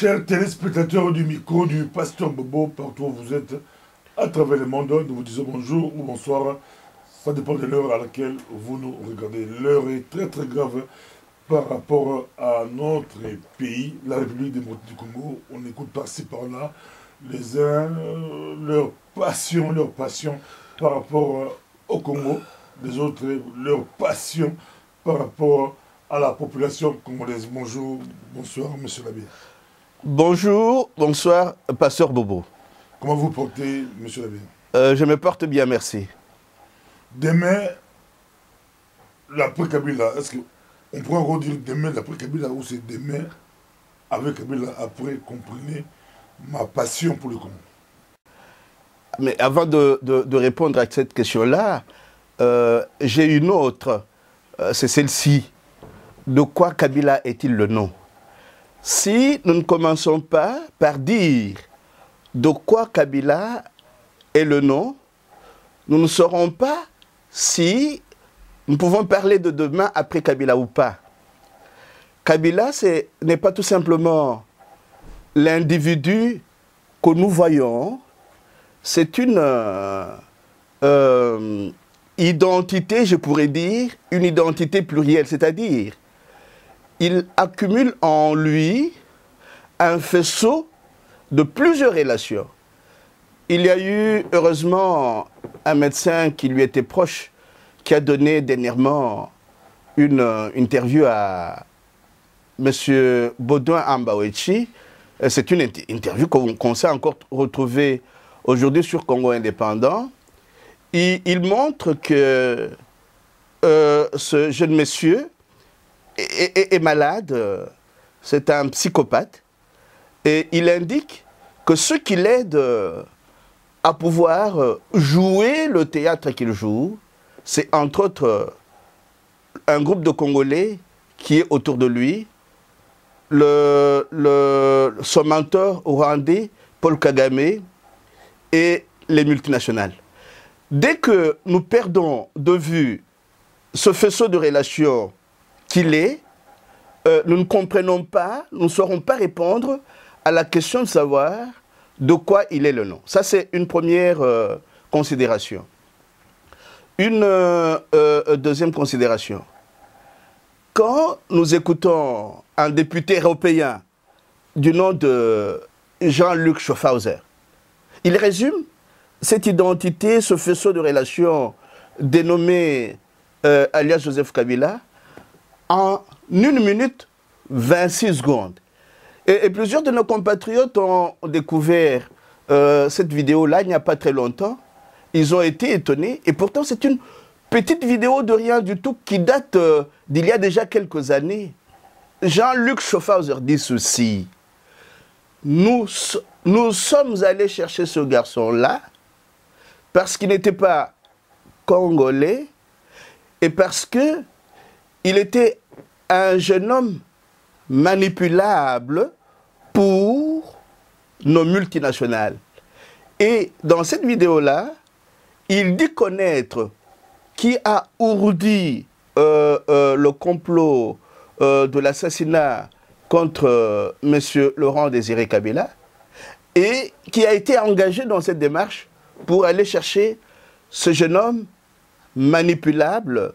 Chers téléspectateurs du micro du Pasteur Bobo, partout où vous êtes, à travers le monde, nous vous disons bonjour ou bonsoir. Ça dépend de l'heure à laquelle vous nous regardez. L'heure est très très grave par rapport à notre pays, la République démocratique du Congo. On écoute par-ci par-là les uns, leur passion par rapport au Congo, les autres, leur passion par rapport à la population congolaise. Bonjour, bonsoir, monsieur l'abbé. Bonjour, bonsoir, Pasteur Bobo. Comment vous portez, monsieur l'abbé? Je me porte bien, merci. Demain, l'après Kabila, est-ce qu'on pourra redire demain l'après Kabila ou c'est demain avec Kabila après, comprenez ma passion pour le Congo? Mais avant de répondre à cette question-là, j'ai une autre, c'est celle-ci. De quoi Kabila est-il le nom? Si nous ne commençons pas par dire de quoi Kabila est le nom, nous ne saurons pas si nous pouvons parler de demain après Kabila ou pas. Kabila, ce n'est pas tout simplement l'individu que nous voyons, c'est une identité, je pourrais dire, une identité plurielle, c'est-à-dire il accumule en lui un faisceau de plusieurs relations. Il y a eu, heureusement, un médecin qui lui était proche, qui a donné dernièrement une interview à M. Baudouin Ambawechi. C'est une interview qu'on s'est encore retrouvée aujourd'hui sur Congo Indépendant. Il montre que ce jeune monsieur est malade, c'est un psychopathe, et il indique que ce qui l'aide à pouvoir jouer le théâtre qu'il joue, c'est entre autres un groupe de Congolais qui est autour de lui, son mentor rwandais, Paul Kagame, et les multinationales. Dès que nous perdons de vue ce faisceau de relations qu'il est, nous ne comprenons pas, nous ne saurons pas répondre à la question de savoir de quoi il est le nom. Ça, c'est une première considération. Une deuxième considération. Quand nous écoutons un député européen du nom de Jean-Luc Schaffhauser, il résume cette identité, ce faisceau de relations dénommé alias Joseph Kabila, en 1 minute 26 secondes. Et plusieurs de nos compatriotes ont découvert cette vidéo-là il n'y a pas très longtemps. Ils ont été étonnés. Et pourtant, c'est une petite vidéo de rien du tout qui date d'il y a déjà quelques années. Jean-Luc Schaffhauser dit ceci. Nous sommes allés chercher ce garçon-là parce qu'il n'était pas congolais et parce qu'il était un jeune homme manipulable pour nos multinationales. Et dans cette vidéo-là, il dit connaître qui a ourdi le complot de l'assassinat contre M. Laurent Désiré Kabila et qui a été engagé dans cette démarche pour aller chercher ce jeune homme manipulable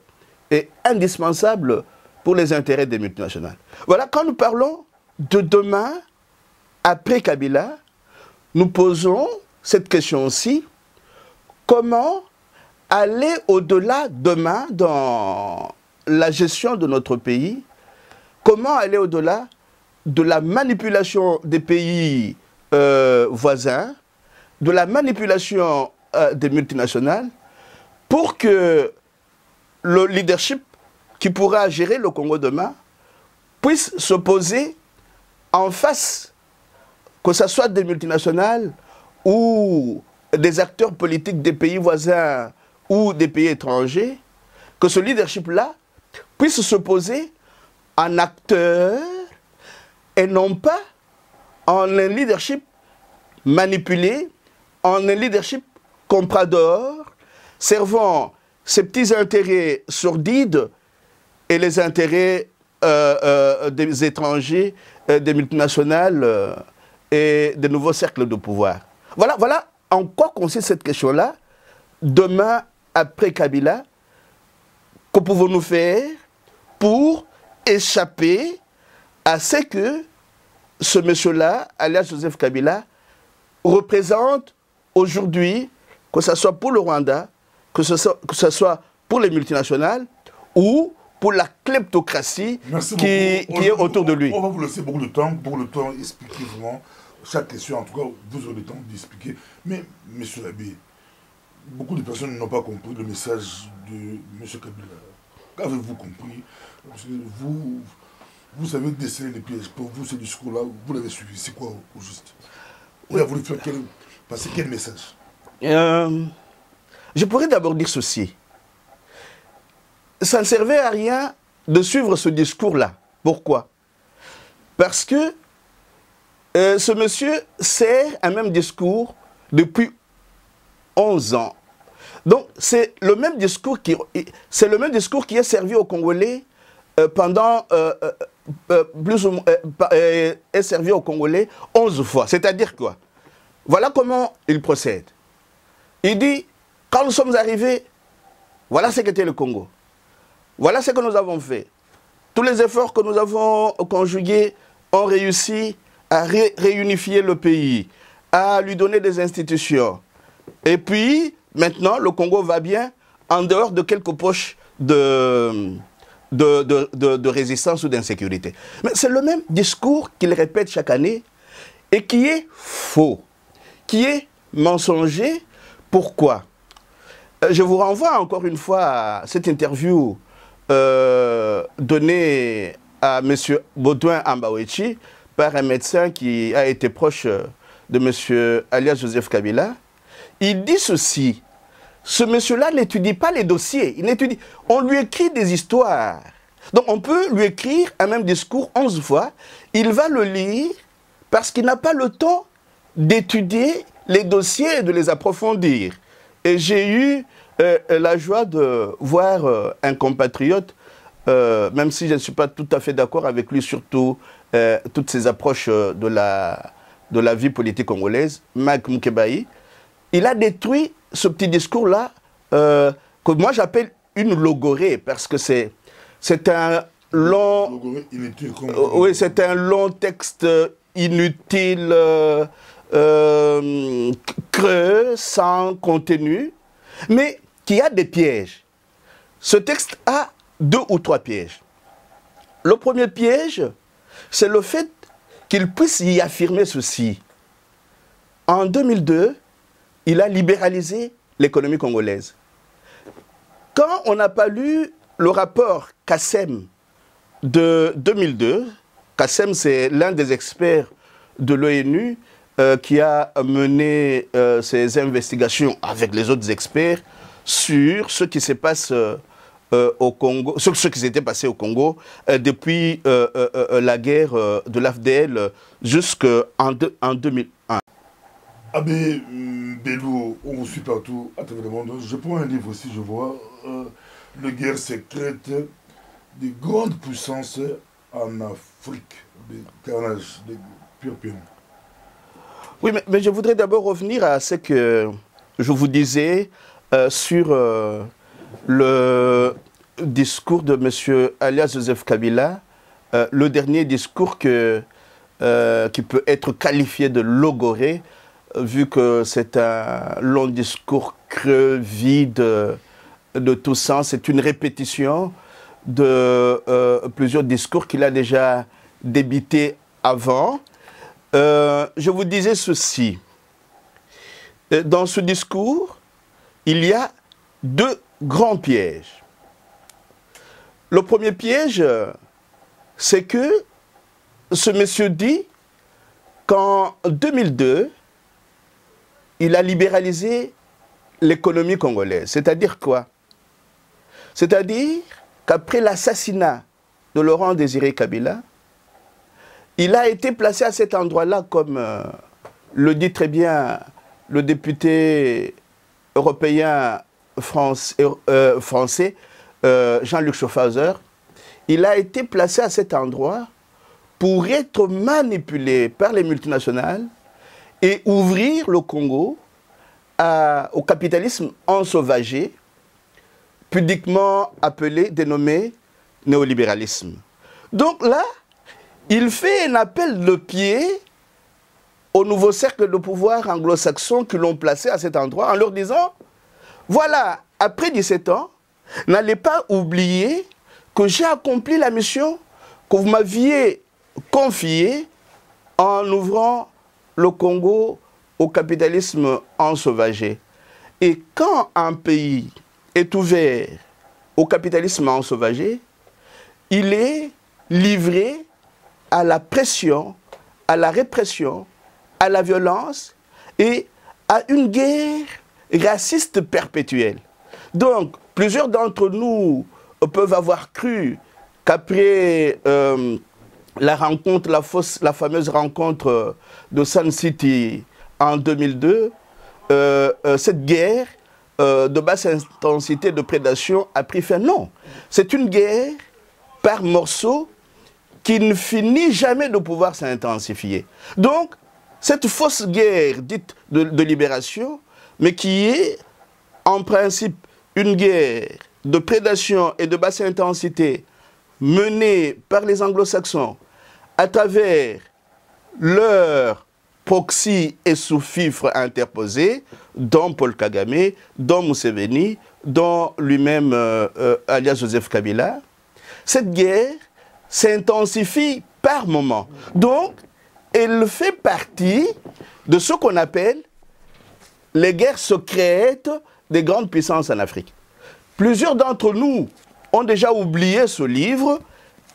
et indispensable pour les intérêts des multinationales. Voilà, quand nous parlons de demain, après Kabila, nous posons cette question aussi, comment aller au-delà demain dans la gestion de notre pays, comment aller au-delà de la manipulation des pays voisins, de la manipulation des multinationales, pour que le leadership qui pourra gérer le Congo demain puisse se poser en face, que ce soit des multinationales ou des acteurs politiques des pays voisins ou des pays étrangers, que ce leadership-là puisse se poser en acteur et non pas en un leadership manipulé, en un leadership comprador, servant ses petits intérêts sordides et les intérêts des étrangers, des multinationales et des nouveaux cercles de pouvoir. Voilà en quoi consiste cette question-là. Demain, après Kabila, que pouvons-nous faire pour échapper à ce que ce monsieur-là, alias Joseph Kabila, représente aujourd'hui, que ce soit pour le Rwanda, que ce soit pour les multinationales ou pour la kleptocratie qui est autour de lui. On va vous laisser beaucoup de temps pour le temps expliquer vraiment chaque question. En tout cas, vous aurez le temps d'expliquer. Mais, M. Labbé, beaucoup de personnes n'ont pas compris le message de M. Kabila. Qu'avez-vous compris? Vous savez déceler les pièges. Pour vous, ce discours-là, vous l'avez suivi. C'est quoi au juste? Il a voulu faire passer quel message? Je pourrais d'abord dire ceci. Ça ne servait à rien de suivre ce discours-là. Pourquoi? Parce que ce monsieur sert un même discours depuis 11 ans. Donc, c'est le même discours qui est servi aux Congolais pendant plus ou moins, est servi aux Congolais 11 fois. C'est-à-dire quoi? Voilà comment il procède. Il dit, quand nous sommes arrivés, voilà ce qu'était le Congo. Voilà ce que nous avons fait. Tous les efforts que nous avons conjugués ont réussi à réunifier le pays, à lui donner des institutions. Et puis, maintenant, le Congo va bien en dehors de quelques poches de résistance ou d'insécurité. Mais c'est le même discours qu'il répète chaque année et qui est faux, qui est mensonger. Pourquoi? Je vous renvoie encore une fois à cette interview donnée à M. Baudouin Ambawechi par un médecin qui a été proche de M. alias Joseph Kabila. Il dit ceci: ce monsieur-là n'étudie pas les dossiers, on lui écrit des histoires. Donc on peut lui écrire un même discours 11 fois, il va le lire parce qu'il n'a pas le temps d'étudier les dossiers et de les approfondir. Et j'ai eu la joie de voir un compatriote, même si je ne suis pas tout à fait d'accord avec lui, surtout toutes ces approches de la vie politique congolaise, Mag Moukebaï. Il a détruit ce petit discours-là, que moi j'appelle une logorée, parce que c'est un long... oui, c'est un long texte inutile, creux, sans contenu, mais qui a des pièges. Ce texte a 2 ou 3 pièges. Le premier piège, c'est le fait qu'il puisse y affirmer ceci. En 2002, il a libéralisé l'économie congolaise. Quand on n'a pas lu le rapport Kassem de 2002, Kassem c'est l'un des experts de l'ONU qui a mené ses investigations avec les autres experts sur ce qui se passe au Congo, ce qui s'était passé au Congo depuis la guerre de l'AFDL jusqu'en 2001. Abbé Belou, on vous suit partout à travers le monde. Je prends un livre aussi, je vois, Les guerres secrètes des grandes puissances en Afrique, des carnages, des purs pions. Oui, mais je voudrais d'abord revenir à ce que je vous disais sur le discours de M. alias Joseph Kabila, le dernier discours qui peut être qualifié de logoré, vu que c'est un long discours creux, vide de tout sens. C'est une répétition de plusieurs discours qu'il a déjà débités avant. Je vous disais ceci. Dans ce discours, il y a 2 grands pièges. Le premier piège, c'est que ce monsieur dit qu'en 2002, il a libéralisé l'économie congolaise. C'est-à-dire quoi? C'est-à-dire qu'après l'assassinat de Laurent Désiré Kabila, il a été placé à cet endroit-là, comme le dit très bien le député européen français Jean-Luc Schaffhauser. il a été placé à cet endroit pour être manipulé par les multinationales et ouvrir le Congo au capitalisme ensauvagé, pudiquement appelé, dénommé néolibéralisme. Donc là, il fait un appel de pied au nouveau cercle de pouvoir anglo-saxon que l'on plaçait à cet endroit en leur disant, voilà, après 17 ans, n'allez pas oublier que j'ai accompli la mission que vous m'aviez confiée en ouvrant le Congo au capitalisme ensauvagé. Et quand un pays est ouvert au capitalisme ensauvagé, il est livré à la pression, à la répression, à la violence et à une guerre raciste perpétuelle. Donc, plusieurs d'entre nous peuvent avoir cru qu'après la rencontre, la fameuse rencontre de Sun City en 2002, cette guerre de basse intensité de prédation a pris fin. Non, c'est une guerre par morceaux qui ne finit jamais de pouvoir s'intensifier. Donc, cette fausse guerre dite de libération, mais qui est en principe une guerre de prédation et de basse intensité menée par les anglo-saxons à travers leur proxy et sous-fifre interposés, dont Paul Kagame, dont Museveni, dont lui-même alias Joseph Kabila, cette guerre s'intensifie par moments. Donc, elle fait partie de ce qu'on appelle les guerres secrètes des grandes puissances en Afrique. Plusieurs d'entre nous ont déjà oublié ce livre.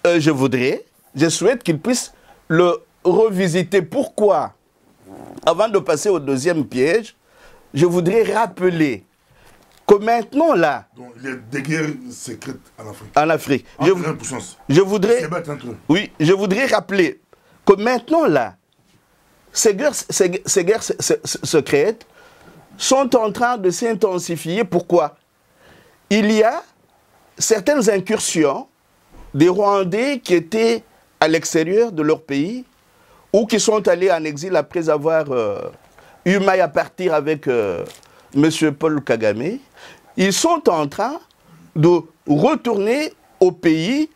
Je souhaite qu'ils puissent le revisiter. Pourquoi? Avant de passer au deuxième piège, je voudrais rappeler que maintenant là... Donc il y a des guerres secrètes en Afrique. En Afrique. Je voudrais rappeler que maintenant là, ces guerres secrètes sont en train de s'intensifier. Pourquoi? Il y a certaines incursions des Rwandais qui étaient à l'extérieur de leur pays ou qui sont allés en exil après avoir eu maille à partir avec M. Paul Kagame. Ils sont en train de retourner au pays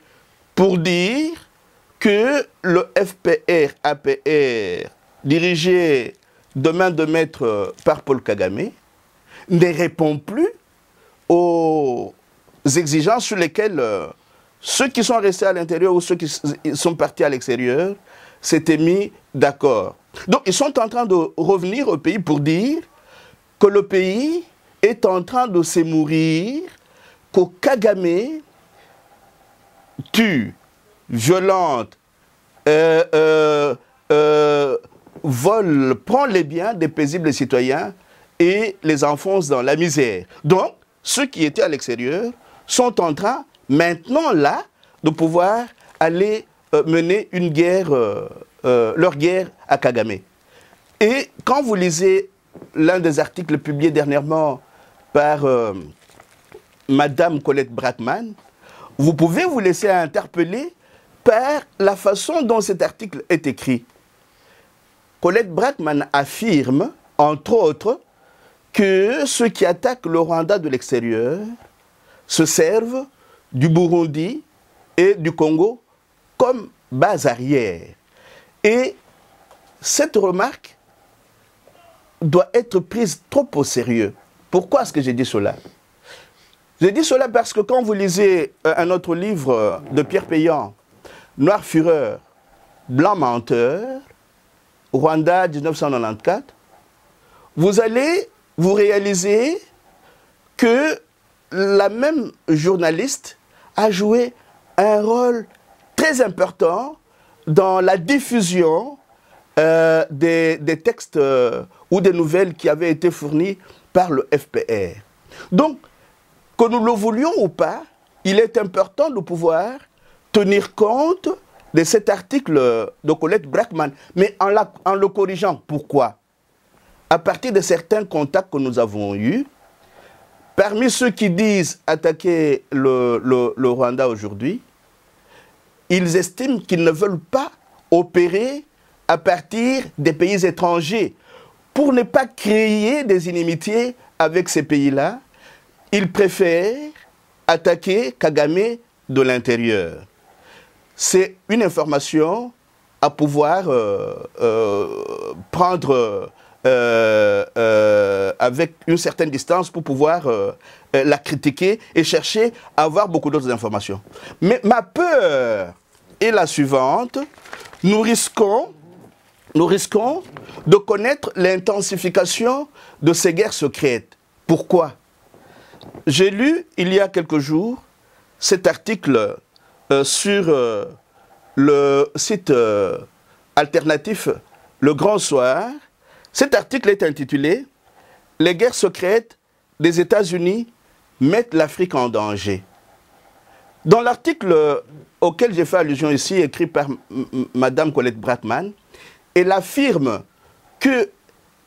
pour dire que le FPR-APR, dirigé de main de maître par Paul Kagame, ne répond plus aux exigences sur lesquelles ceux qui sont restés à l'intérieur ou ceux qui sont partis à l'extérieur s'étaient mis d'accord. Donc ils sont en train de revenir au pays pour dire que le pays est en train de se mourir, que Kagame tue, violente, vole, prend les biens des paisibles citoyens et les enfonce dans la misère. Donc, ceux qui étaient à l'extérieur sont en train, maintenant là, de pouvoir aller mener une guerre, leur guerre à Kagame. Et quand vous lisez l'un des articles publiés dernièrement par Madame Colette Brackman, vous pouvez vous laisser interpeller par la façon dont cet article est écrit. Colette Brackman affirme, entre autres, que ceux qui attaquent le Rwanda de l'extérieur se servent du Burundi et du Congo comme base arrière. Et cette remarque doit être prise trop au sérieux. Pourquoi est-ce que j'ai dit cela? J'ai dit cela parce que quand vous lisez un autre livre de Pierre Payan, Noir Fureur, Blanc Menteur, Rwanda 1994, vous allez vous réaliser que la même journaliste a joué un rôle très important dans la diffusion des textes ou des nouvelles qui avaient été fournies par le FPR. Donc, que nous le voulions ou pas, il est important de pouvoir tenir compte de cet article de Colette Brackman, mais en le corrigeant. Pourquoi? À partir de certains contacts que nous avons eus, parmi ceux qui disent attaquer le Rwanda aujourd'hui, ils estiment qu'ils ne veulent pas opérer à partir des pays étrangers. Pour ne pas créer des inimitiés avec ces pays-là, ils préfèrent attaquer Kagame de l'intérieur. C'est une information à pouvoir prendre avec une certaine distance pour pouvoir la critiquer et chercher à avoir beaucoup d'autres informations. Mais ma peur est la suivante. Nous risquons de connaître l'intensification de ces guerres secrètes. Pourquoi? J'ai lu il y a quelques jours cet article sur le site alternatif Le Grand Soir. Cet article est intitulé « Les guerres secrètes des États-Unis mettent l'Afrique en danger ». Dans l'article auquel j'ai fait allusion ici, écrit par Madame Colette Brackman, elle affirme que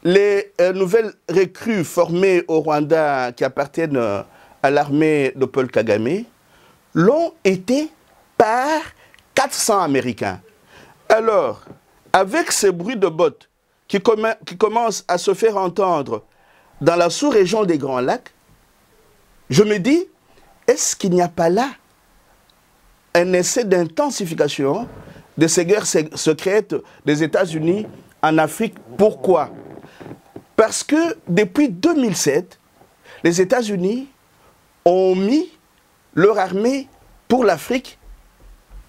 les nouvelles recrues formées au Rwanda qui appartiennent à l'armée de Paul Kagame l'ont été par 400 Américains. Alors, avec ces bruits de bottes qui commencent à se faire entendre dans la sous-région des Grands Lacs, je me dis, est-ce qu'il n'y a pas là un essai d'intensification de ces guerres secrètes des États-Unis en Afrique? Pourquoi? Parce que depuis 2007, les États-Unis ont mis leur armée pour l'Afrique,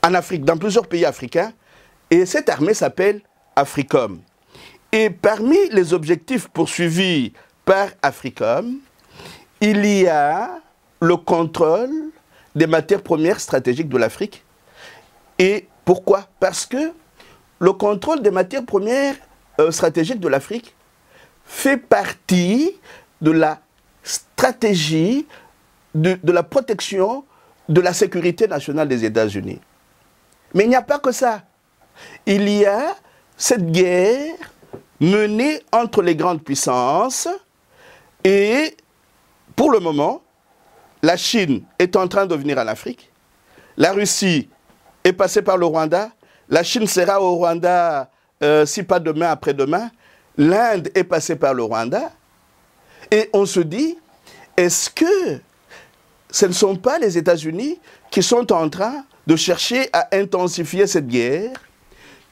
en Afrique, dans plusieurs pays africains, et cette armée s'appelle AFRICOM. Et parmi les objectifs poursuivis par AFRICOM, il y a le contrôle des matières premières stratégiques de l'Afrique. Et pourquoi? Parce que le contrôle des matières premières stratégiques de l'Afrique fait partie de la stratégie de la protection de la sécurité nationale des États-Unis. Mais il n'y a pas que ça. Il y a cette guerre menée entre les grandes puissances et pour le moment, la Chine est en train de venir en Afrique. La Russie est passée par le Rwanda. La Chine sera au Rwanda, si pas demain, après-demain. L'Inde est passée par le Rwanda. Et on se dit, est-ce que ce ne sont pas les États-Unis qui sont en train de chercher à intensifier cette guerre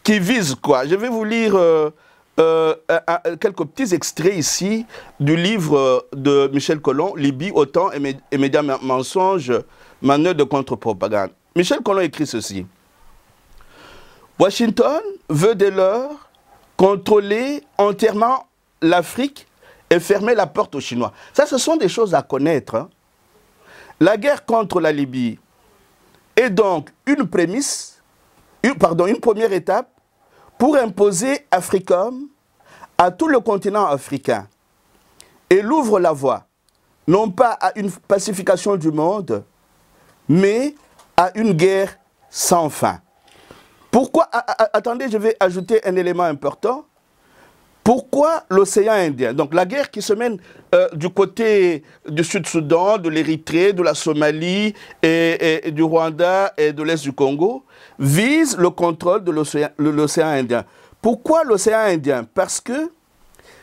qui vise quoi? Je vais vous lire quelques petits extraits ici du livre de Michel Collomb, Libye, OTAN et médias mensonges, manœuvre de contre-propagande. Michel Collomb écrit ceci. Washington veut dès lors contrôler entièrement l'Afrique et fermer la porte aux Chinois. Ça, ce sont des choses à connaître. Hein. La guerre contre la Libye est donc une prémisse, une première étape pour imposer AFRICOM à tout le continent africain. Elle ouvre la voie, non pas à une pacification du monde, mais à une guerre sans fin. Pourquoi, attendez, je vais ajouter un élément important. Pourquoi l'océan Indien? Donc la guerre qui se mène du côté du Sud-Soudan, de l'Érythrée, de la Somalie, et du Rwanda et de l'Est du Congo, vise le contrôle de l'océan Indien. Pourquoi l'océan Indien? Parce que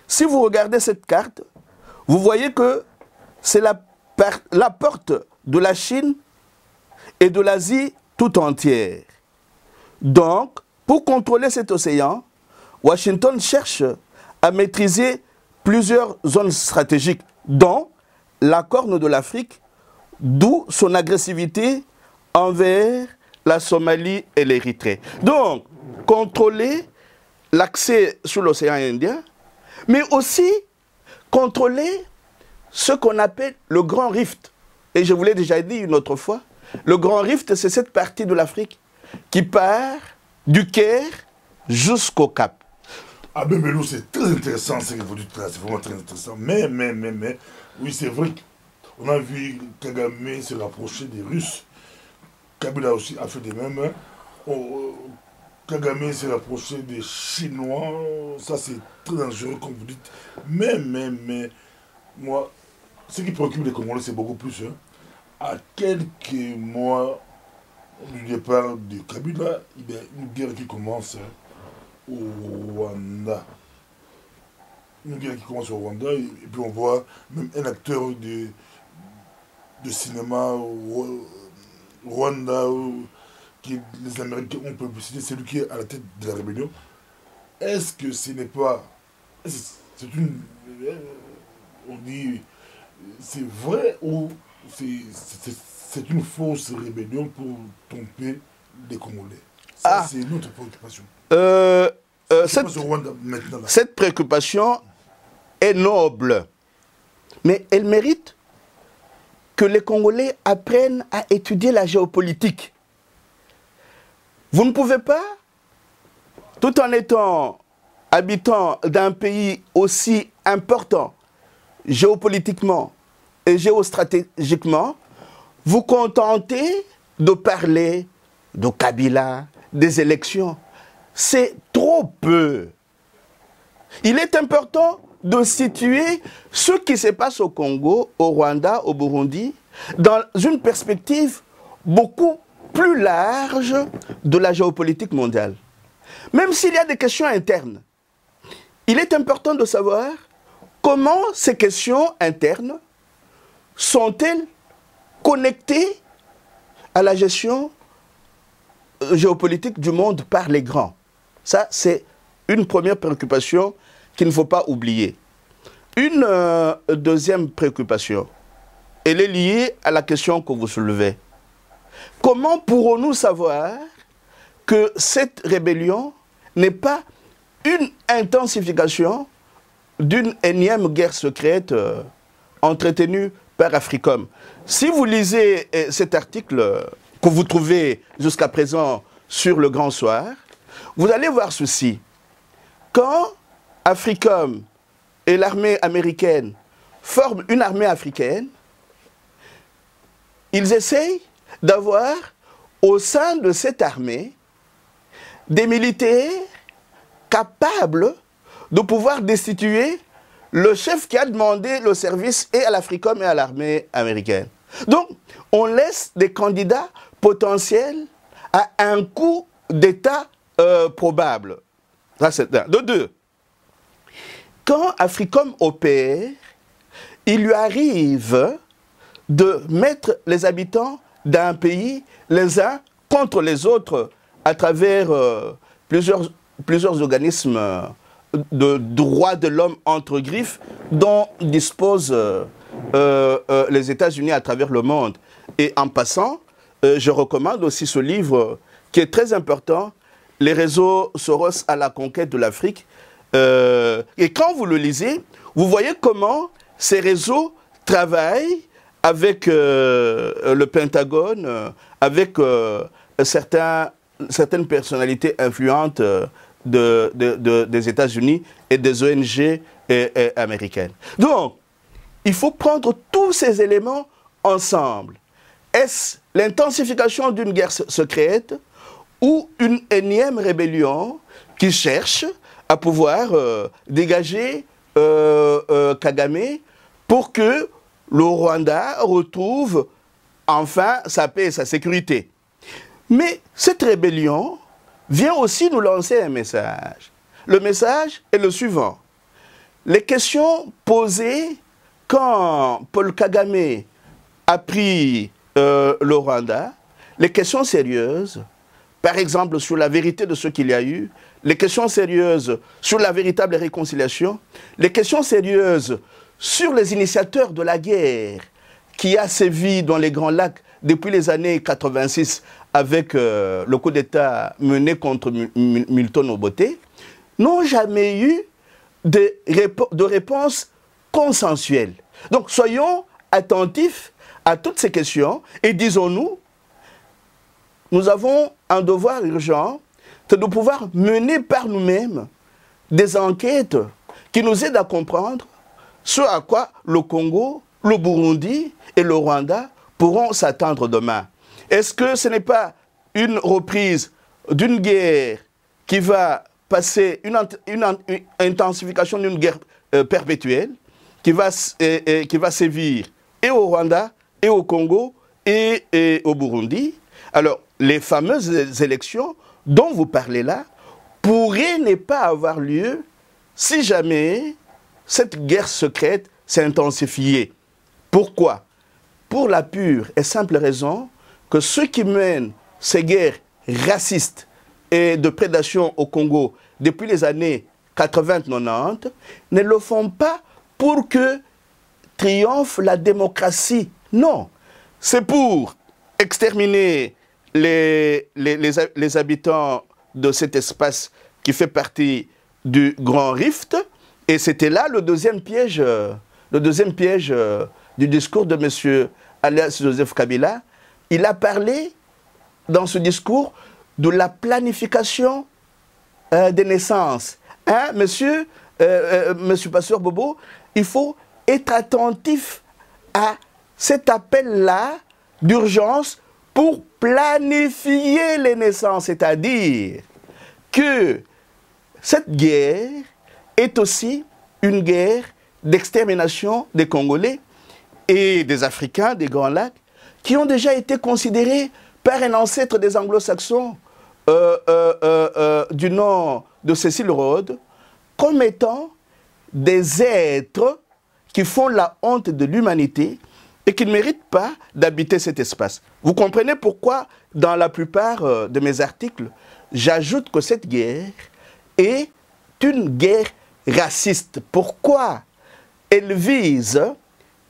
si vous regardez cette carte, vous voyez que c'est la porte de la Chine et de l'Asie tout entière. Donc, pour contrôler cet océan, Washington cherche à maîtriser plusieurs zones stratégiques, dont la Corne de l'Afrique, d'où son agressivité envers la Somalie et l'Érythrée. Donc, contrôler l'accès sur l'océan Indien, mais aussi contrôler ce qu'on appelle le Grand Rift. Et je vous l'ai déjà dit une autre fois, le Grand Rift, c'est cette partie de l'Afrique qui part du Caire jusqu'au Cap. Ah ben Melou, c'est très intéressant ce que vous dites là, c'est vraiment très intéressant. Mais, oui c'est vrai qu'on a vu Kagame se rapprocher des Russes. Kabila aussi a fait des mêmes. Kagame s'est rapproché des Chinois, ça c'est très dangereux comme vous dites. Mais, moi, ce qui préoccupe les Congolais c'est beaucoup plus. Hein. À quelques mois du départ de Kabila, il y a une guerre qui commence au Rwanda. Une guerre qui commence au Rwanda, et puis on voit même un acteur de cinéma au Rwanda, qui les Américains ont publicité, c'est lui qui est à la tête de la rébellion. Est-ce que ce n'est pas... C'est une... On dit... C'est vrai ou c'est une fausse rébellion pour tromper les Congolais? Ça, c'est notre préoccupation. Cette préoccupation est noble, mais elle mérite que les Congolais apprennent à étudier la géopolitique. Vous ne pouvez pas, tout en étant habitant d'un pays aussi important géopolitiquement et géostratégiquement, vous contenter de parler de Kabila, des élections. C'est trop peu. Il est important de situer ce qui se passe au Congo, au Rwanda, au Burundi, dans une perspective beaucoup plus large de la géopolitique mondiale. Même s'il y a des questions internes, il est important de savoir comment ces questions internes sont-elles connectées à la gestion géopolitique du monde par les grands. Ça, c'est une première préoccupation qu'il ne faut pas oublier. Une deuxième préoccupation, elle est liée à la question que vous soulevez. Comment pourrons-nous savoir que cette rébellion n'est pas une intensification d'une énième guerre secrète entretenue par Africom? Si vous lisez cet article que vous trouvez jusqu'à présent sur Le Grand Soir, vous allez voir ceci. Quand Africom et l'armée américaine forment une armée africaine, ils essayent d'avoir au sein de cette armée des militaires capables de pouvoir destituer le chef qui a demandé le service et à l'Africom et à l'armée américaine. Donc, on laisse des candidats potentiels à un coup d'État probable. Ça, c'est un. De deux, quand Africom opère, il lui arrive de mettre les habitants d'un pays les uns contre les autres à travers plusieurs organismes de droits de l'homme entre griffes dont disposent les États-Unis à travers le monde. Et en passant, je recommande aussi ce livre qui est très important, Les réseaux Soros à la conquête de l'Afrique. Et quand vous le lisez, vous voyez comment ces réseaux travaillent avec le Pentagone, avec certaines personnalités influentes des États-Unis et des ONG américaines. Donc, il faut prendre tous ces éléments ensemble. Est-ce l'intensification d'une guerre secrète ou une énième rébellion qui cherche à pouvoir dégager Kagame pour que le Rwanda retrouve enfin sa paix et sa sécurité? Mais cette rébellion vient aussi nous lancer un message. Le message est le suivant. Les questions posées quand Paul Kagame a pris le Rwanda, les questions sérieuses, par exemple sur la vérité de ce qu'il y a eu, les questions sérieuses sur la véritable réconciliation, les questions sérieuses sur les initiateurs de la guerre qui a sévi dans les Grands Lacs depuis les années 86 avec le coup d'État mené contre Milton Obote, n'ont jamais eu de réponse consensuelle. Donc soyons attentifs à toutes ces questions et disons-nous, nous avons un devoir urgent, c'est de pouvoir mener par nous-mêmes des enquêtes qui nous aident à comprendre ce à quoi le Congo, le Burundi et le Rwanda pourront s'attendre demain. Est-ce que ce n'est pas une reprise d'une guerre qui va passer, une intensification d'une guerre perpétuelle, qui va sévir et au Rwanda, et au Congo, et au Burundi? Alors, les fameuses élections dont vous parlez là pourraient ne pas avoir lieu si jamais cette guerre secrète s'est intensifiée. Pourquoi? Pour la pure et simple raison que ceux qui mènent ces guerres racistes et de prédation au Congo depuis les années 80-90 ne le font pas pour que triomphe la démocratie. Non, c'est pour exterminer les habitants de cet espace qui fait partie du Grand Rift. Et c'était là le deuxième piège du discours de M. alias Joseph Kabila. Il a parlé dans ce discours de la planification des naissances. Hein, monsieur Pasteur Bobo, il faut être attentif à cet appel-là d'urgence pour planifier les naissances, c'est-à-dire que cette guerre est aussi une guerre d'extermination des Congolais et des Africains des Grands Lacs qui ont déjà été considérés par un ancêtre des Anglo-Saxons du nom de Cecil Rhodes comme étant des êtres qui font la honte de l'humanité et qui ne méritent pas d'habiter cet espace. Vous comprenez pourquoi, dans la plupart de mes articles, j'ajoute que cette guerre est une guerre raciste. Pourquoi? Elle vise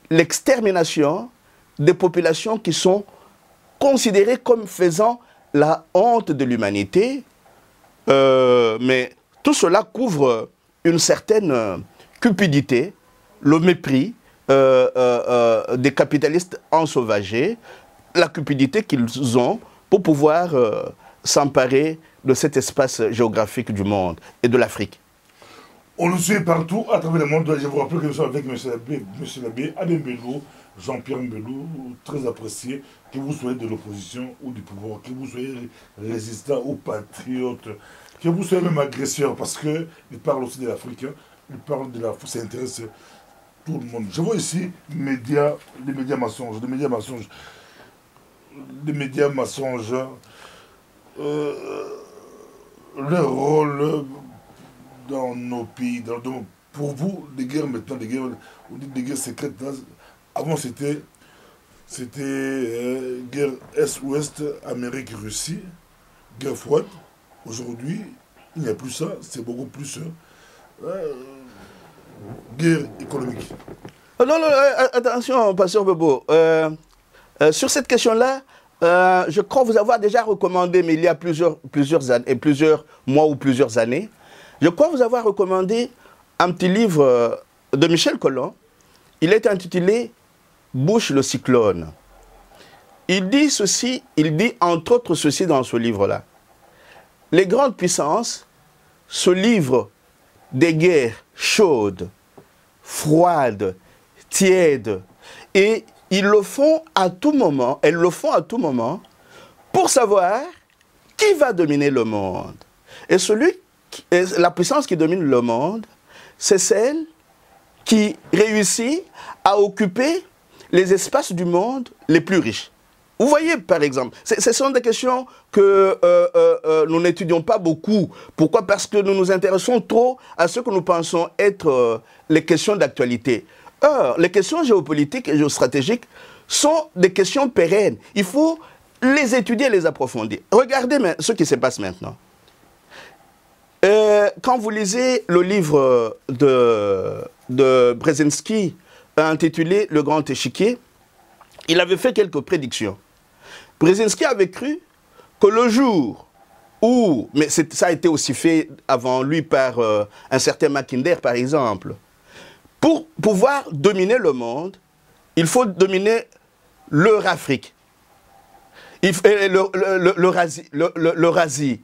l'extermination des populations qui sont considérées comme faisant la honte de l'humanité. Mais tout cela couvre une certaine cupidité, le mépris des capitalistes ensauvagés, la cupidité qu'ils ont pour pouvoir s'emparer de cet espace géographique du monde et de l'Afrique. On nous suit partout à travers le monde. Je vous rappelle que nous sommes avec M. l'abbé Alain Bello, Jean-Pierre Bello, très apprécié, que vous soyez de l'opposition ou du pouvoir, que vous soyez résistant ou patriote, que vous soyez même agresseur, parce qu'il parle aussi de l'Afrique, il parle de l'Afrique, ça intéresse tout le monde. Je vois ici les médias mensonges, leur rôle dans nos pays. Pour vous, les guerres maintenant, on dit des guerres secrètes. Avant c'était guerre Est-Ouest, Amérique-Russie, guerre froide. Aujourd'hui, il n'y a plus ça, c'est beaucoup plus guerre économique. Non, attention, Pasteur Bobo. Sur cette question-là, je crois vous avoir déjà recommandé, mais il y a plusieurs mois ou plusieurs années, je crois vous avoir recommandé un petit livre de Michel Collomb. Il est intitulé « Bush le cyclone ». Il dit ceci, il dit entre autres ceci dans ce livre-là. Les grandes puissances se livrent des guerres chaudes, froides, tièdes, et ils le font à tout moment, elles le font à tout moment, pour savoir qui va dominer le monde. Et la puissance qui domine le monde, c'est celle qui réussit à occuper les espaces du monde les plus riches. Vous voyez, par exemple, ce sont des questions que nous n'étudions pas beaucoup. Pourquoi? Parce que nous nous intéressons trop à ce que nous pensons être les questions d'actualité. Or, les questions géopolitiques et géostratégiques sont des questions pérennes. Il faut les étudier et les approfondir. Regardez ce qui se passe maintenant. Quand vous lisez le livre de Brzezinski intitulé « Le Grand Échiquier », il avait fait quelques prédictions. Brzezinski avait cru que le jour où, mais ça a été aussi fait avant lui par un certain Mackinder par exemple, pour pouvoir dominer le monde, il faut dominer l'Eurasie, l'Eurasie,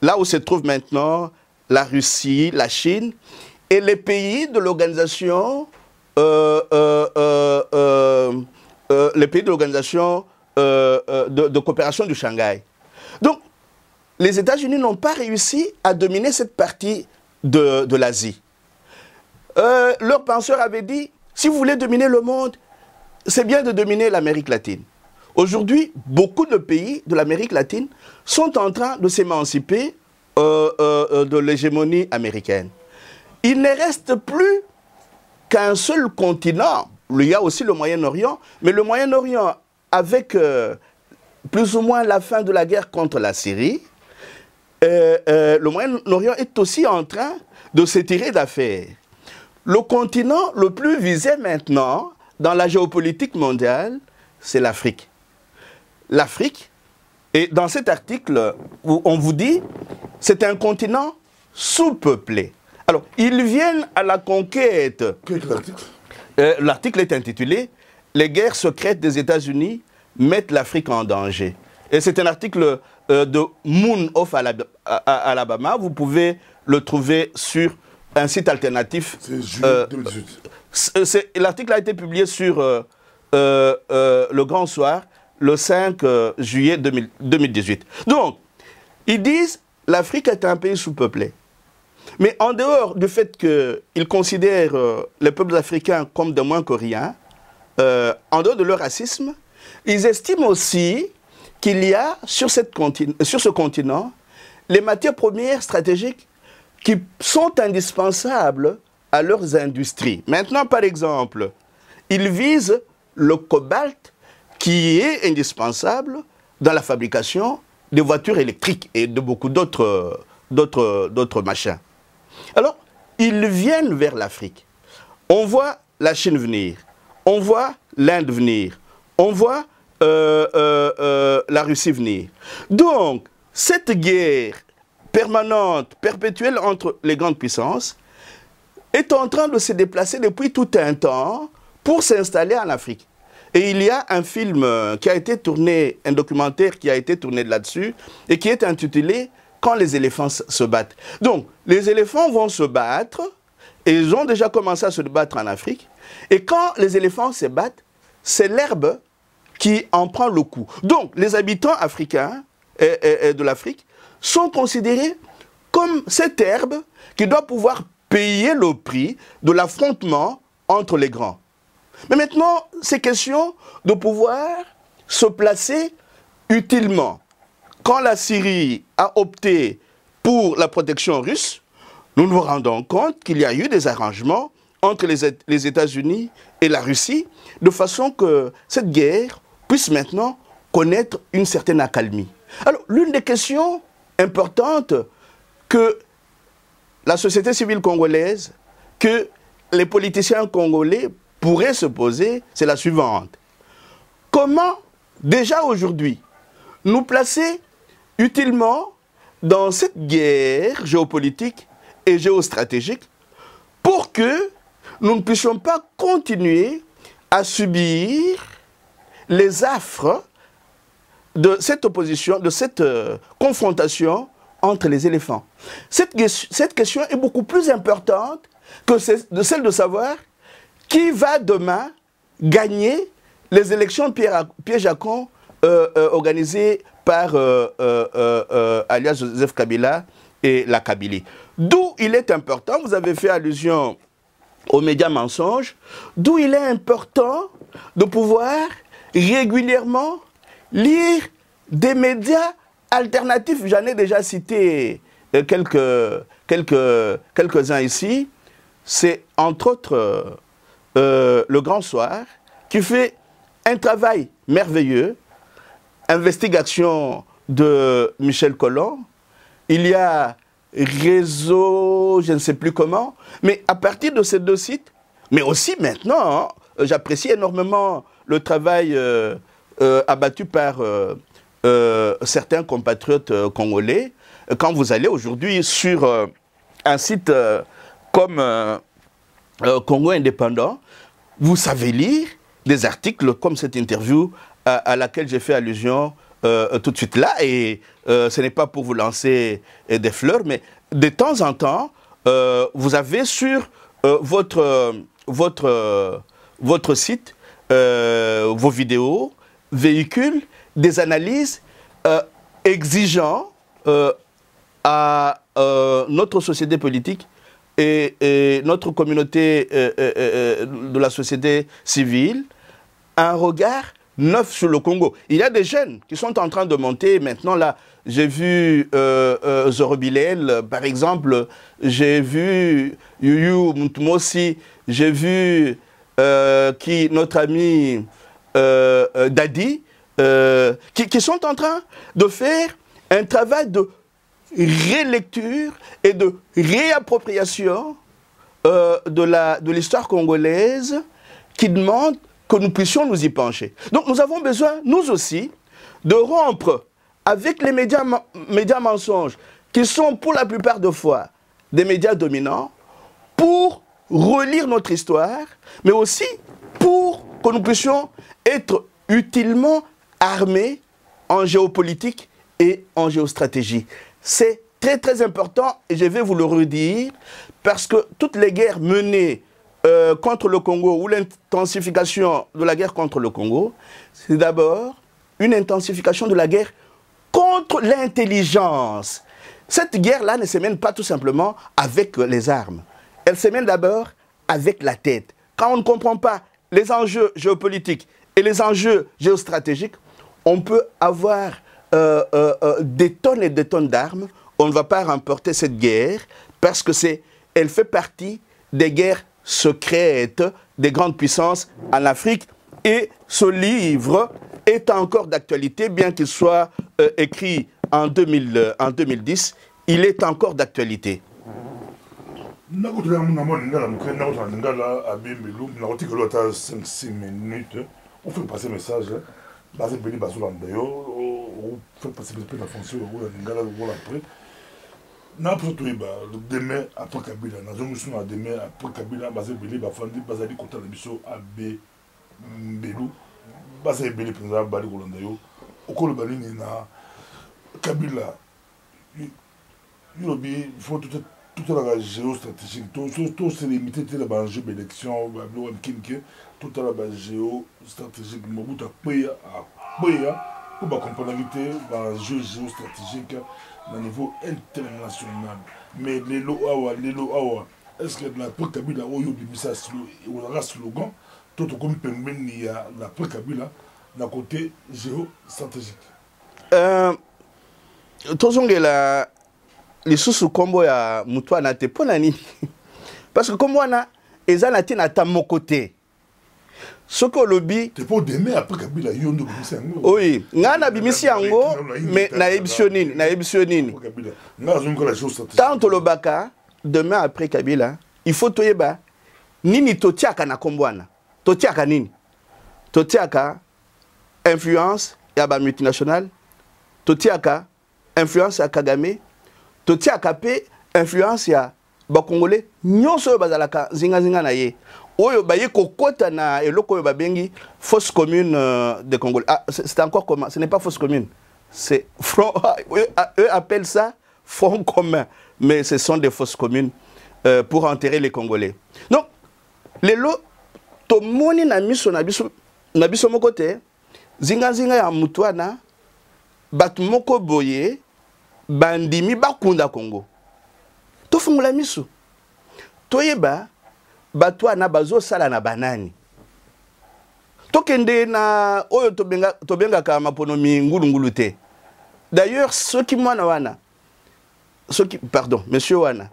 là où se trouve maintenant la Russie, la Chine, et les pays de l'organisation de coopération du Shanghai. Donc, les États-Unis n'ont pas réussi à dominer cette partie de l'Asie. Leurs penseurs avaient dit, si vous voulez dominer le monde, c'est bien de dominer l'Amérique latine. Aujourd'hui, beaucoup de pays de l'Amérique latine sont en train de s'émanciper de l'hégémonie américaine. Il ne reste plus qu'un seul continent. Il y a aussi le Moyen-Orient, mais le Moyen-Orient, avec plus ou moins la fin de la guerre contre la Syrie, le Moyen-Orient est aussi en train de se tirer d'affaire. Le continent le plus visé maintenant dans la géopolitique mondiale, c'est l'Afrique. L'Afrique, et dans cet article, où on vous dit, c'est un continent sous-peuplé. Alors, ils viennent à la conquête. Quel est l'article? L'article est intitulé « Les guerres secrètes des États-Unis mettent l'Afrique en danger ». Et c'est un article de Moon of Alabama. Vous pouvez le trouver sur un site alternatif. C'est juillet 2018. L'article a été publié sur Le Grand Soir, le 5 juillet 2018. Donc, ils disent l'Afrique est un pays sous-peuplé. Mais en dehors du fait qu'ils considèrent les peuples africains comme de moins que rien, en dehors de leur racisme, ils estiment aussi qu'il y a sur ce continent les matières premières stratégiques qui sont indispensables à leurs industries. Maintenant, par exemple, ils visent le cobalt qui est indispensable dans la fabrication des voitures électriques et de beaucoup d'autres machins. Alors, ils viennent vers l'Afrique. On voit la Chine venir, on voit l'Inde venir, on voit la Russie venir. Donc, cette guerre permanente, perpétuelle entre les grandes puissances est en train de se déplacer depuis tout un temps pour s'installer en Afrique. Et il y a un film qui a été tourné, un documentaire qui a été tourné là-dessus et qui est intitulé « Quand les éléphants se battent ». Donc, les éléphants vont se battre et ils ont déjà commencé à se battre en Afrique. Et quand les éléphants se battent, c'est l'herbe qui en prend le coup. Donc, les habitants africains et de l'Afrique sont considérés comme cette herbe qui doit pouvoir payer le prix de l'affrontement entre les grands. Mais maintenant, c'est question de pouvoir se placer utilement. Quand la Syrie a opté pour la protection russe, nous nous rendons compte qu'il y a eu des arrangements entre les États-Unis et la Russie, de façon que cette guerre puisse maintenant connaître une certaine accalmie. Alors, l'une des questions importantes que la société civile congolaise, que les politiciens congolais pourraient se poser, c'est la suivante. Comment, déjà aujourd'hui, nous placer utilement dans cette guerre géopolitique et géostratégique pour que nous ne puissions pas continuer à subir les affres de cette opposition, de cette confrontation entre les éléphants. Cette question est beaucoup plus importante que celle de savoir qui va demain gagner les élections piège-à-con organisées par alias Joseph Kabila et la Kabylie. D'où il est important, vous avez fait allusion aux médias mensonges, d'où il est important de pouvoir régulièrement lire des médias alternatifs. J'en ai déjà cité quelques-uns ici. C'est entre autres Le Grand Soir qui fait un travail merveilleux, investigation de Michel Collomb. Il y a Réseau, je ne sais plus comment, mais à partir de ces deux sites, mais aussi maintenant, j'apprécie énormément le travail abattu par certains compatriotes congolais. Quand vous allez aujourd'hui sur un site comme Congo Indépendant, vous savez lire des articles comme cette interview à laquelle j'ai fait allusion tout de suite là, et ce n'est pas pour vous lancer des fleurs, mais de temps en temps, vous avez sur votre site, vos vidéos, véhiculent des analyses exigeant à notre société politique et notre communauté de la société civile un regard neuf sur le Congo. Il y a des jeunes qui sont en train de monter. Maintenant, là, j'ai vu Zorobilel, par exemple. J'ai vu Yuyu Mutumosi. J'ai vu notre ami Dadi, qui sont en train de faire un travail de relecture et de réappropriation de l'histoire congolaise qui demande que nous puissions nous y pencher. Donc nous avons besoin, nous aussi, de rompre avec les médias mensonges, qui sont pour la plupart de fois des médias dominants, pour relire notre histoire, mais aussi pour que nous puissions être utilement armés en géopolitique et en géostratégie. C'est très très important et je vais vous le redire parce que toutes les guerres menées contre le Congo ou l'intensification de la guerre contre le Congo, c'est d'abord une intensification de la guerre contre l'intelligence. Cette guerre-là ne se mène pas tout simplement avec les armes. Elle se mène d'abord avec la tête. Quand on ne comprend pas les enjeux géopolitiques et les enjeux géostratégiques, on peut avoir des tonnes et des tonnes d'armes. On ne va pas remporter cette guerre parce que elle fait partie des guerres secrètes des grandes puissances en Afrique. Et ce livre est encore d'actualité, bien qu'il soit écrit en 2010, il est encore d'actualité. On fait passer le message. Demain après Kabila, demain après Kabila, bazali kota na biso abe mbelu, bazali beli penza bali kolanda yo, okolo balini na Kabila, il faut tout la géostratégique, tout c'est limité à la élection, tout à la géostratégique, Mobutu pour comprendre la géostratégique au niveau international. Mais les lois, est-ce que la Kabila a un slogan, tout comme il y a la Kabila, d'un côté géostratégique. Tozongela lisusu kombo ya mutu ana te pona nini parce que kombo wana eza na te na ta moko te soko lobi te po demain après Kabila yondo bimisi yango oui nga na bimisi yango mais na ebisio nini nga zongo la géostratégie tant lobaka demain après Kabila il faut toyeba nini totiaka na kombo wana totiaka nini totiaka influence ya ba multinationale totiaka influence ya Kagame totiaka pe influence ya ba Congolais nyonso oyo bazalaka zinga na ye oyo baye kokota na eloko oyo babengi fausse commune de Congolais. Ah, c'est encore comment? Ce n'est pas fausse commune, c'est front. Eux appellent ça front commun, mais ce sont des fausses communes pour enterrer les Congolais. Donc les lots tomoni na miso moko te zinga ya mutwana batu moko boye bandimi bakunda Congo. To fungula miso. Toyeba batwana bazo sala na banani. Tokende na oyo tobenga ka maponomi ngulu te. D'ailleurs ceux qui mwana wana pardon, monsieur wana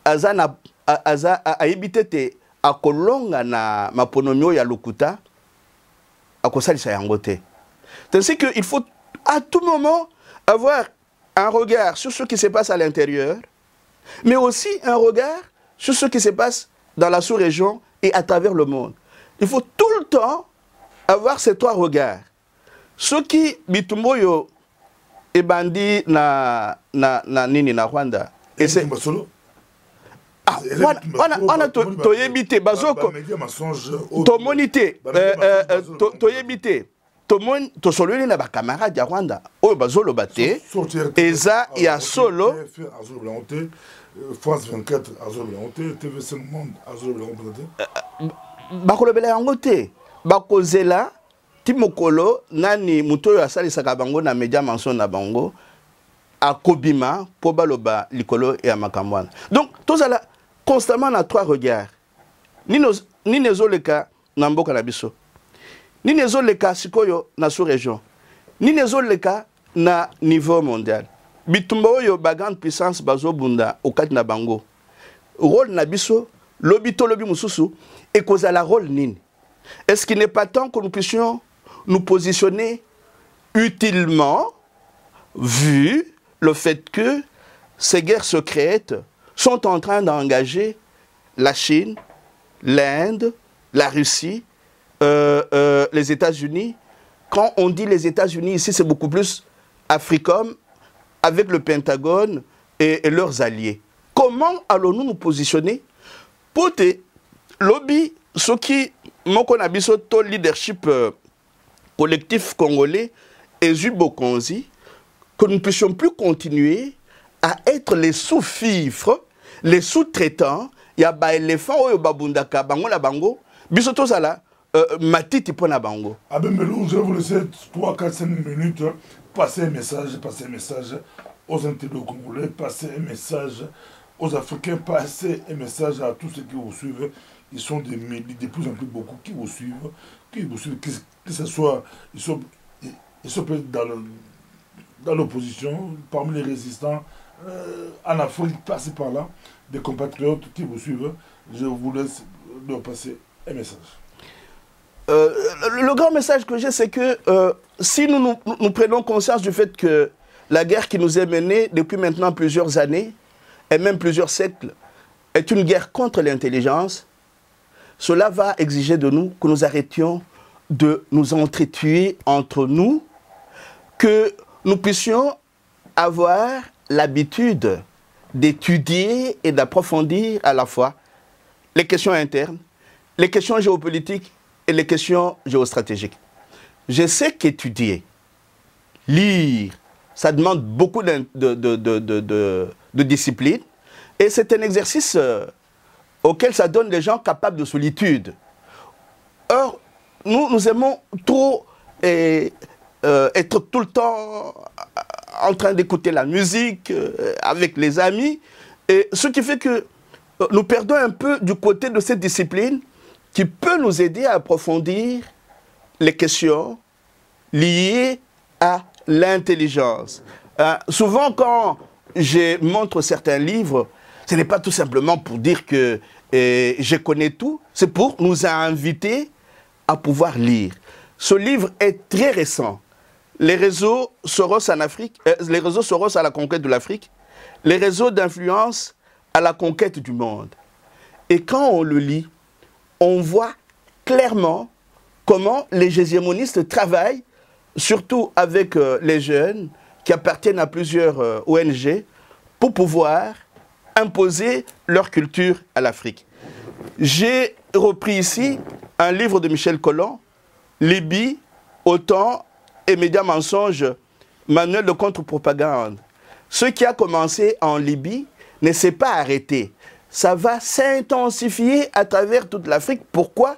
aza aibite te akolonga na maponomi ya lokuta akosalisa yango te. C'est que il faut à tout moment avoir un regard sur ce qui se passe à l'intérieur, mais aussi un regard sur ce qui se passe dans la sous-région et à travers le monde. Il faut tout le temps avoir ces trois regards. Ce qui bitumboyo et bandi na nini na Rwanda. Et c'est ah, on a toyebite bazoko tomonité toyebite to sololi na ba camarades ya Rwanda oyo bazolo bate eza ya solo France 24 azobelonte TV5 Monde azobelonte bakolobela yango te bakozela timokolo nani muto oyo asalisaka bango na media mensonge na bango akobima po baloba likolo ya makambo wana. Donc tozala constamment na trois regards ni nezoleka na mboka na biso. Nini ezoleka sikoyo na sous-région. Nini ezoleka na niveau mondial. Bitumba oyo ba grande puissance bazobunda okati na bango. Rôle na biso, lobi to lobi mususu, et cause à la rôle nini. Est-ce qu'il n'est pas temps que nous puissions nous positionner utilement, vu le fait que ces guerres secrètes sont en train d'engager la Chine, l'Inde, la Russie, les États-Unis. Quand on dit les États-Unis, ici c'est beaucoup plus Africom, avec le Pentagone et leurs alliés. Comment allons-nous nous positionner pour te lobby, ce qui, mon conabiso, ton leadership collectif congolais, et Zubokonzi, que nous ne puissions plus continuer à être les sous-fifres, les sous-traitants, il y a des éléphants, il y a des bango la bango, bisoto sala, matiti pona bango. Ah ben Melou, je vais vous laisser 3, 4, 5 minutes, passer un message aux intellectuels congolais, passer un message aux Africains, passer un message à tous ceux qui vous suivent. Ils sont de plus en plus beaucoup qui vous suivent, que ce soit, ils sont dans l'opposition, parmi les résistants, en Afrique, passez par là, des compatriotes qui vous suivent. Je vous laisse leur passer un message. Le grand message que j'ai, c'est que si nous prenons conscience du fait que la guerre qui nous est menée depuis maintenant plusieurs années, et même plusieurs siècles, est une guerre contre l'intelligence, cela va exiger de nous que nous arrêtions de nous entretuer entre nous, que nous puissions avoir l'habitude d'étudier et d'approfondir à la fois les questions internes, les questions géopolitiques et les questions géostratégiques. Je sais qu'étudier, lire, ça demande beaucoup de discipline et c'est un exercice auquel ça donne des gens capables de solitude. Or, nous aimons trop être tout le temps en train d'écouter la musique avec les amis, et ce qui fait que nous perdons un peu du côté de cette discipline qui peut nous aider à approfondir les questions liées à l'intelligence. Souvent, quand je montre certains livres, ce n'est pas tout simplement pour dire que je connais tout, c'est pour nous inviter à pouvoir lire. Ce livre est très récent. Les réseaux Soros en Afrique, les réseaux Soros à la conquête de l'Afrique, les réseaux d'influence à la conquête du monde. Et quand on le lit, on voit clairement comment les hégémonistes travaillent, surtout avec les jeunes qui appartiennent à plusieurs ONG, pour pouvoir imposer leur culture à l'Afrique. J'ai repris ici un livre de Michel Collomb, Libye, OTAN et médias mensonges, manuel de contre-propagande. Ce qui a commencé en Libye ne s'est pas arrêté. Ça va s'intensifier à travers toute l'Afrique. Pourquoi?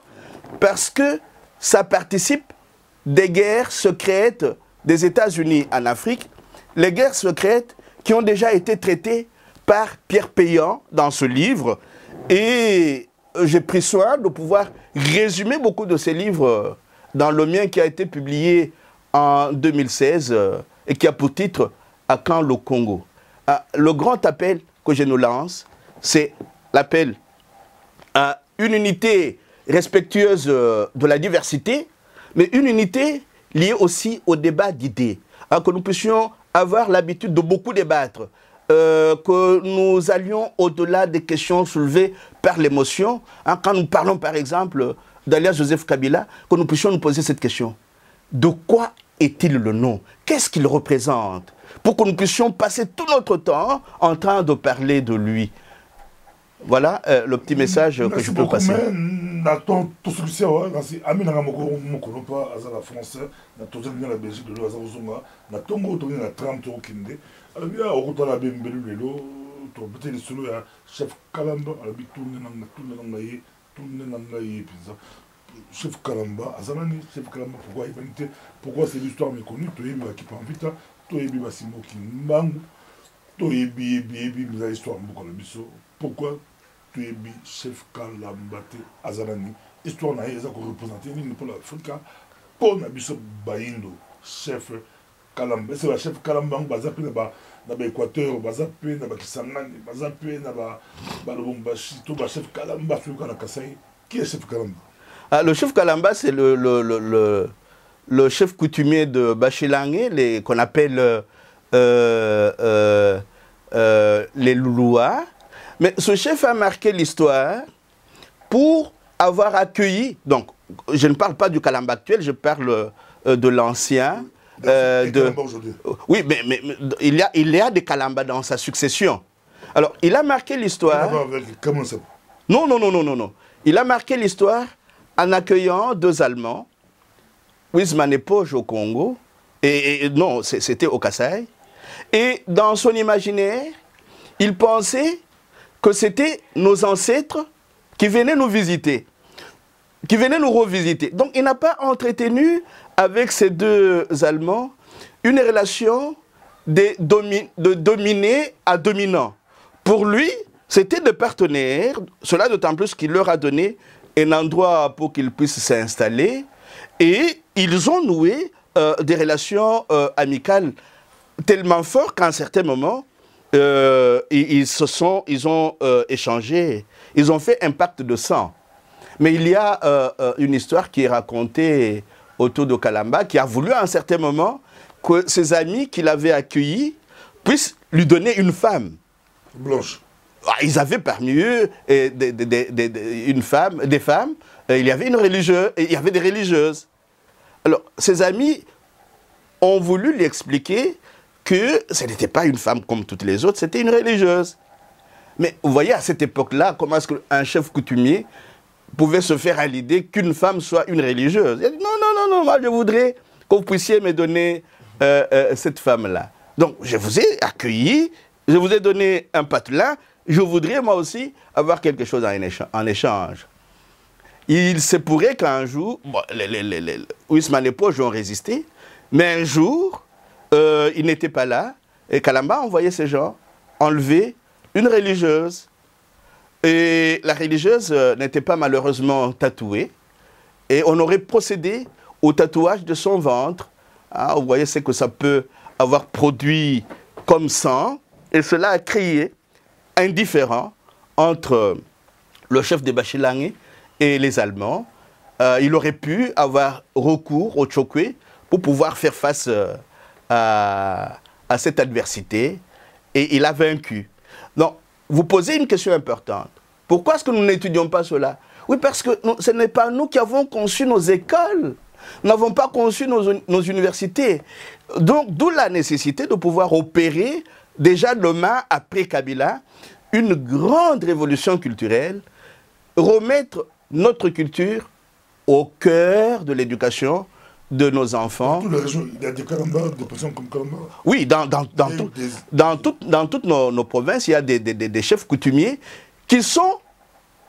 Parce que ça participe des guerres secrètes des États-Unis en Afrique, les guerres secrètes qui ont déjà été traitées par Pierre Péan dans ce livre. Et j'ai pris soin de pouvoir résumer beaucoup de ces livres dans le mien qui a été publié en 2016 et qui a pour titre « À quand le Congo ?» Le grand appel que je nous lance, c'est l'appel à une unité respectueuse de la diversité, mais une unité liée aussi au débat d'idées, que nous puissions avoir l'habitude de beaucoup débattre, que nous allions au-delà des questions soulevées par l'émotion. Quand nous parlons par exemple d'Alias Joseph Kabila, que nous puissions nous poser cette question. De quoi est-il le nom? Qu'est-ce qu'il représente? Pour que nous puissions passer tout notre temps en train de parler de lui. Voilà le petit message que je peux passer. Nathan, tout ce que c'est, Ami Nangamoko, Mokolopa, Azala français, Nathan, la Belgique, de l'Azazonga, Nathan, Motonin, la trame, Tokinde. Alors, il y a au retour la Bembelu, peut-être le solo, chef Kalamba, à la bite, tourner, chef Kalamba, Azalani, chef Kalamba, pourquoi c'est l'histoire méconnue, Toyebi, qui prend vite, Toyebi, Bassimo, qui mangue, Toyebi, l'histoire, pourquoi chef Kalambate Azalani, histoire n'a pas représenté ni pour l'Afrique, pour Nabiso Baindo, chef Kalamba. C'est le chef Kalamba, Bazapi dans l'Équateur, Bazapi dans Kisangani, Bazapi dans Lubumbashi, tout le chef Kalamba, qui est le chef Kalamba? Le chef Kalamba, c'est le chef coutumier de Bachilangé, qu'on appelle les Loulois. Mais ce chef a marqué l'histoire pour avoir accueilli, donc je ne parle pas du Kalamba actuel, je parle de l'ancien. Oui, mais il y a des Kalamba dans sa succession. Alors, il a marqué l'histoire. Non. Il a marqué l'histoire en accueillant deux Allemands, Wisman et Poge au Congo, et non, c'était au Kasaï. Et dans son imaginaire, il pensait que c'était nos ancêtres qui venaient nous visiter, qui venaient nous revisiter. Donc il n'a pas entretenu avec ces deux Allemands une relation de dominé à dominant. Pour lui, c'était des partenaires, cela d'autant plus qu'il leur a donné un endroit pour qu'ils puissent s'installer, et ils ont noué des relations amicales tellement fortes qu'à un certain moment, ils ont échangé, ils ont fait un pacte de sang. Mais il y a une histoire qui est racontée autour de Kalamba, qui a voulu à un certain moment que ses amis qu'il avait accueillis puissent lui donner une femme. Blanche. Ils avaient parmi eux des femmes. Il y avait une religieuse, il y avait des religieuses. Alors, ses amis ont voulu lui expliquer que ce n'était pas une femme comme toutes les autres, c'était une religieuse. Mais vous voyez, à cette époque-là, comment est-ce qu'un chef coutumier pouvait se faire à l'idée qu'une femme soit une religieuse? Il a dit, non, moi je voudrais que vous puissiez me donner cette femme-là. Donc, je vous ai accueilli, je vous ai donné un patelin, je voudrais moi aussi avoir quelque chose en échange. Il se pourrait qu'un jour, bon, Wisman et Poge ont résisté, mais un jour, il n'était pas là, et Kalamba a envoyé ces gens enlever une religieuse. Et la religieuse n'était pas malheureusement tatouée, et on aurait procédé au tatouage de son ventre. Ah, vous voyez ce que ça peut avoir produit comme sang, et cela a créé un différend entre le chef de Bachilangé et les Allemands. Il aurait pu avoir recours au Tchokwe pour pouvoir faire face à cette adversité, et il a vaincu. Donc, vous posez une question importante. Pourquoi est-ce que nous n'étudions pas cela? Oui, parce que ce n'est pas nous qui avons conçu nos écoles. Nous n'avons pas conçu nos universités. Donc, d'où la nécessité de pouvoir opérer, déjà demain, après Kabila, une grande révolution culturelle, remettre notre culture au cœur de l'éducation de nos enfants. Dans toutes les régions, il y a des Kalamba, des personnes comme Kalamba. Oui, dans toutes nos provinces, il y a des chefs coutumiers qui sont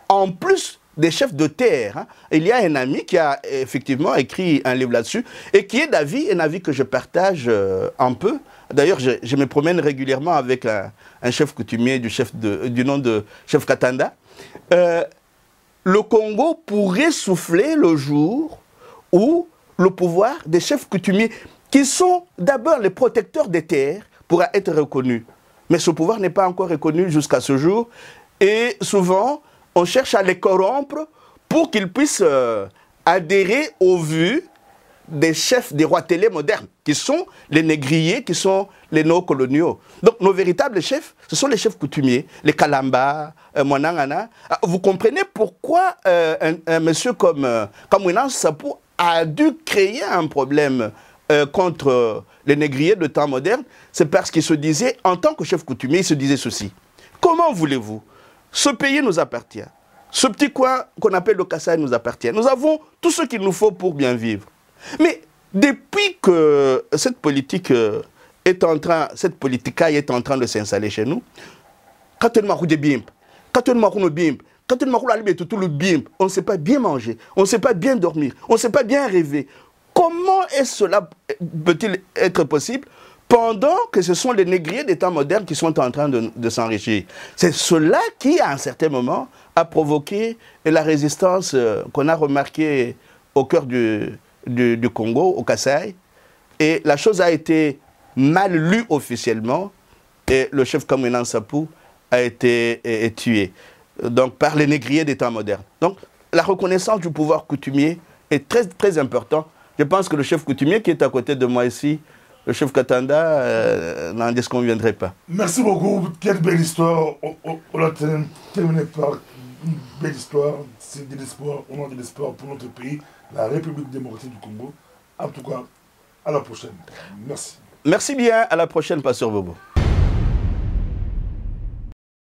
en plus des chefs de terre. Hein. Il y a un ami qui a effectivement écrit un livre là-dessus et qui est d'avis, un avis que je partage un peu. D'ailleurs, je me promène régulièrement avec un chef coutumier du nom de chef Katanda. Le Congo pourrait souffler le jour où le pouvoir des chefs coutumiers, qui sont d'abord les protecteurs des terres, pourra être reconnu. Mais ce pouvoir n'est pas encore reconnu jusqu'à ce jour. Et souvent, on cherche à les corrompre pour qu'ils puissent adhérer aux vues des chefs, des rois télé modernes, qui sont les négriers, qui sont les néocoloniaux. Donc nos véritables chefs, ce sont les chefs coutumiers, les Kalamba, Mwanangana. Vous comprenez pourquoi un monsieur comme Winan Sapou a dû créer un problème contre les négriers de temps moderne? C'est parce qu'il se disait, en tant que chef coutumier, il se disait ceci. Comment voulez-vous? Ce pays nous appartient. Ce petit coin qu'on appelle le Kasaï nous appartient. Nous avons tout ce qu'il nous faut pour bien vivre. Mais depuis que cette politique est en train de s'installer chez nous, quand on ne sait pas bien manger, on ne sait pas bien dormir, on ne sait pas bien rêver. Comment est-ce cela peut-il être possible pendant que ce sont les négriers des temps modernes qui sont en train de s'enrichir? C'est cela qui, à un certain moment, a provoqué la résistance qu'on a remarquée au cœur du du Congo, au Kasaï. Et la chose a été mal lue officiellement. Et le chef Kamwina Nsapu a été tué. Donc, par les négriers des temps modernes. Donc, la reconnaissance du pouvoir coutumier est très, très importante. Je pense que le chef coutumier qui est à côté de moi ici, le chef Katanda, n'en disconviendrait pas. Merci beaucoup. Quelle belle histoire. On a terminé par une belle histoire. C'est de l'espoir. On a de l'espoir pour notre pays, la République démocratique du Congo. En tout cas, à la prochaine. Merci. Merci bien. À la prochaine, Pasteur Bobo.